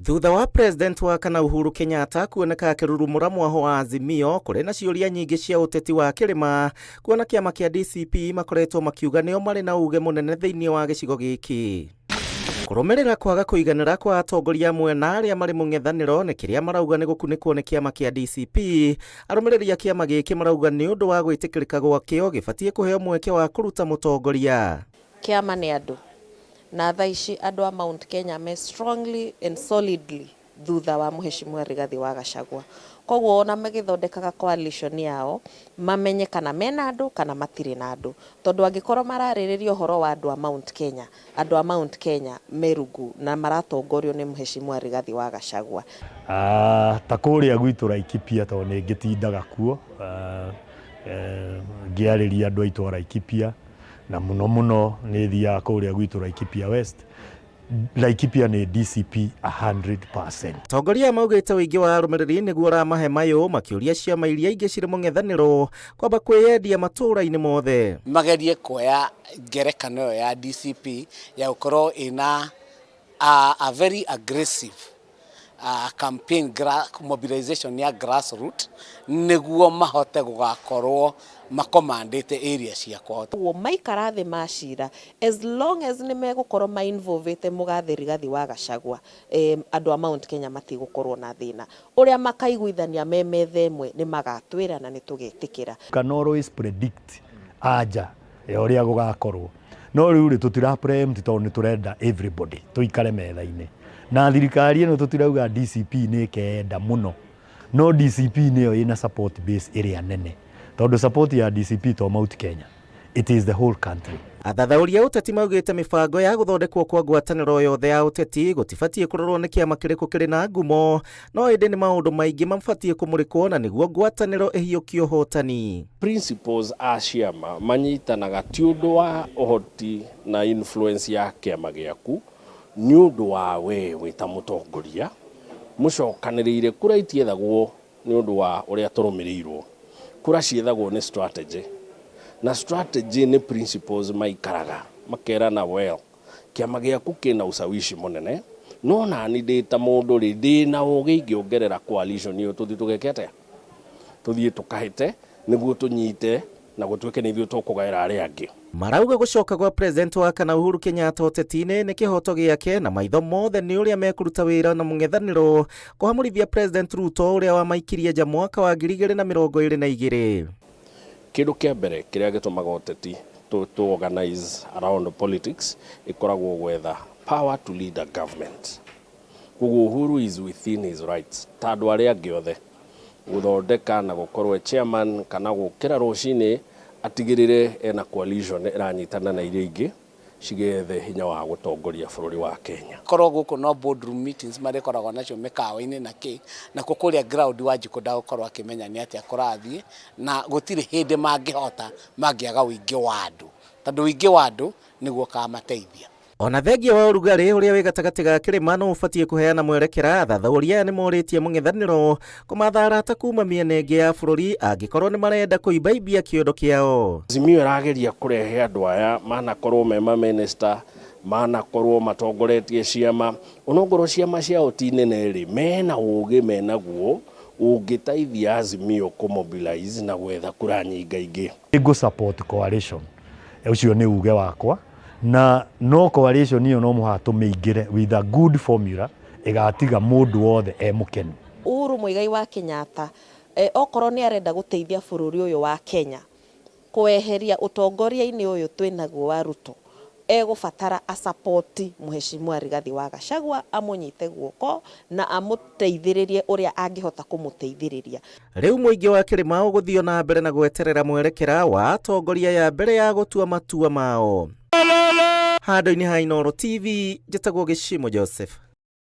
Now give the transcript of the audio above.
Thutha wa President wa kana Uhuru Kenyatta kuoneka akirurumura mwaho wa Azimio kuri na ciuria nyingi cia uteti wa kirima kuona kiama kia DCP makoretwo makiuga nio mari na uge munene thiini wa gicigo giki. Kurumirira kwaga kuiganira kwa atongoria amwe na aria mari Mũng'ethanĩro ni kiria marauga ni gukunikwo ni kiama kia DCP. Arumiriria kiama giki marauga ni undu wa gwitikirika gwakio gibatie kuheo mweke wa kuruta mutongoria. Kiama ni andu na thaici andu a Mount Kenya me strongly and solidly thutha wa Mheshimiwa Rigathi wa Gachagua. Koguo ona magithondekaga coalition yao mamenye kana mena andu kana matire na andu, tondu angikorwo maraririria uhoro wa andu a Mount Kenya merugu na maratongorio ni Mheshimiwa Rigathi wa Gachagua. Ta kuria gwitu Laikipia to ni ngitindaga kuo ngiariria andu aitu Laikipia na muno ni thia kuria gwitu Laikipia West. Laikipia ni DCP 100%. Tongoria maugite wingi wa arumiriri niguo ramahe mayo makiuria ciama iria ingi ciri Mũng'ethanĩro kwamba kwiyendia matura-ini mothe. Magerie kuoya ngerekano ya DCP ya gukorwo ina a very aggressive campaign mobilization ya grassroots niguo mahote gugakorwo makomandite area cia kwao. Wo maikara thi macira as long as ni megukorwo ma involvete Mugathi Rigathi wa Gachagua andu a Mount Kenya matigukorwo na thina uria makaiguithania memethe emwe ni magatwira na ni tugetikira. Can always predict aja ya uria gugakorwo no riu ri tutira preempt to ni turenda everybody tuikare metha-ini na thirikari ino tutirauga DCP ni kenda muno no DCP niyo ina support base area nene tondu support ya DCP to Mount Kenya it is the whole country. Athathauria uteti maugite mibango ya guthondekwo kwa ngwatanĩro yothe ya uteti gutibatie kurorwo ni kiama kiriku kiri na ngumo no indi ni maundu maingi mabatie kumurikwo na niguo ngwatanĩro ihiukio hotani. Principles a ciama manyitanaga ti undu wa uhoti na influence ya kiama giaku ni undu wa we wita mutongoria mucokanĩrĩire kura itiethagwo ni undu wa uria turumirirwo kura ciethagwo ni strategy na strategy ni principles maikaraga makerana well kiama giaku kina usawishi munene no na ni ndita mundu ri ndina ugi ingiongerera coalition iyo tuthi tugekete tuthie tukahite niguo tunyite na gutweke ni ithuĩ tukugaira aria angi. Marauga gucoka gwa President wa kana Uhuru Kenyatta uteti-ini ni kihoto giake na maitho mothe ni uria mekuruta wira na Mũng'ethanĩro kuhamurithia President Ruto uria wa maikirie nja mwaka wa 2022. Kindu kia mbere kiria gitumaga uteti to organize around politics ikoragwo gwetha power to lead a government. Koguo Uhuru is within his rights tandu aria angi othe guthondeka na gukorwo chairman kana gukira rucini atigirire ena coalition iranyitana na iria ingi cigethe hinya wa gutongoria bururi wa Kenya. Korwo guku no boardroom meetings marekoragwo nacio mikawa-ini na ki na kukuria ground Wanjiku ndagukorwo akimenya ni atia kurathie na gutiri hindi mangihota mangiaga wingi wa andu tondu wingi wa andu niguo kamateithia. Ona thengia wa urugari uria wi gatagati ga kirima no ubatie kuheana mwerekera. Athauria ni moritie Mũng'ethanĩro kumatha arata kuma miena ingi ya bururi angikorwo ni marenda kuibaibia kiondo kiao. Azimio irageria kurehe andu aya manakorwo me ma minister manakorwo matongoretie ciama onongorwo ciama ciao ti nene ri mena ugi menaguo ungiteithia Azimio kumobilize na gwetha kura nyingaingi. Ego support coalition ucio ni uge wakwa na no coalition iyo no muhato meigire with a good formula igatiga mundu wothe emukeni. Uhuru Muigai wa Kenyatta okorwo ni arenda guteithia bururi uyu wa Kenya kweheria utongoria-ini uyu twinaguo wa Ruto egubatara a support Mheshimiwa Rigathi wa Gachagua amunyite guoko na amuteithiririe uria angihota kumuteithiriria. Riu muingi wa kirima uguthio na mbere na gweterera mwerekera wa atongoria ya mbere ya gutua matua mao. Handu-ini ha Inooro TV, njĩtagwo Gĩcimo Joseph.